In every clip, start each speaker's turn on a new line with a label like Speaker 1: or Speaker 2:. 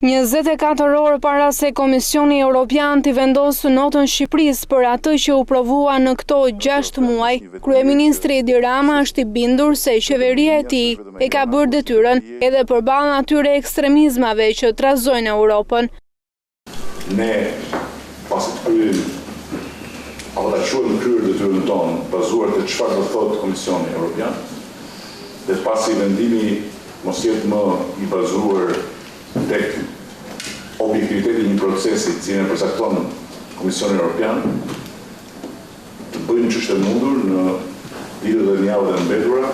Speaker 1: 24 orë para se Komisioni Evropian t'i vendosë notën Shqipërisë për atë që u provua në këto 6 muaj, kryeministri Edi Rama është i bindur se qeveria e tij e ka bërë detyrën edhe përballë atyre ekstremizmave që trazojnë Europën.
Speaker 2: Ne pasi të kryejmë apo ta quajmë kryer detyrën tonë bazuar te çfarë do thotë Komisioni Evropian, dhe pasi vendimi mos jetë më i bazuar tek objektiviteti një procesi cilin e përcakton Komisioni Evropian, të bëjmë ç'është e mundur në ditët dhe javët e mbetura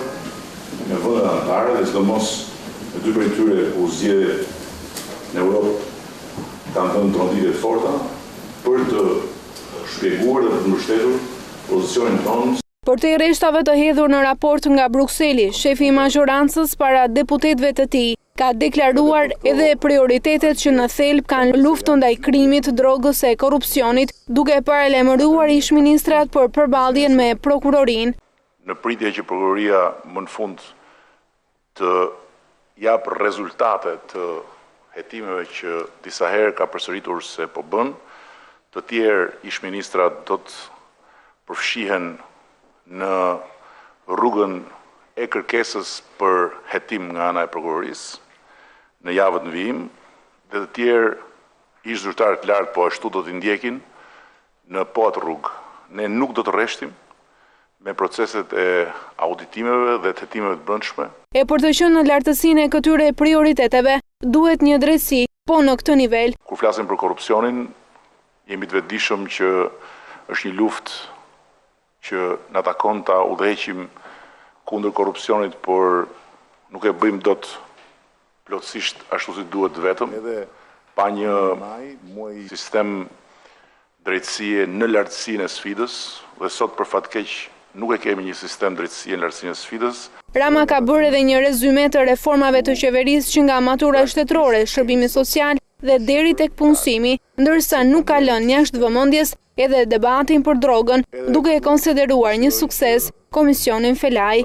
Speaker 2: në vendet anëtare dhe sidomos në dy prej tyre ku zgjedhjet në Europë kanë dhënë tronditë të forta për të shpjeguar dhe për të mbështetur pozicionin tonë.
Speaker 1: Për të rreshtave të hedhur në raport nga Brukseli, shefi i majorancës para deputetëve të tij ka deklaruar edhe prioritetet që në thelb kanë luftën ndaj krimit, drogës e korrupsionit, duke paralajmëruar ish-ministrat për përballjen me prokurorinë.
Speaker 2: Në pritje që prokuroria më në fund të japë rezultate të hetimeve që disa herë ka përsëritur se po bën, të tjerë ish-ministrat do të përfshihen në rrugën e kërkesës për hetim nga ana e prokurorisë në javët në vijim, dhe të tjerë ish zyrtarë të lartë po ashtu do t'i ndjekin në po atë rrugë. Ne nuk do të rreshtim me proceset e auditimeve dhe të hetimeve të brendshme.
Speaker 1: E për të qenë në lartësinë e këtyre prioriteteve, duhet një drejtësi, po në këtë nivel.
Speaker 2: Kur flasim për korrupsionin, jemi të vetëdijshëm që është një luftë që na takon ta udhëheqim kundër korrupsionit, por nuk e bëjmë dot plotësisht ashtu si duhet vetëm, pa një sistem drejtësie në lartësinë e sfidës, dhe sot për fat keq nuk e kemi një sistem drejtësie në lartësinë e sfidës.
Speaker 1: Rama ka bërë edhe një rezume të reformave të qeverisë që nga matura shtetërore, shërbimi social dhe deri tek punësimi, ndërsa nuk ka lënë jashtë vëmendjes edhe debatin për drogën, duke e konsideruar një sukses Komisionin Felaj.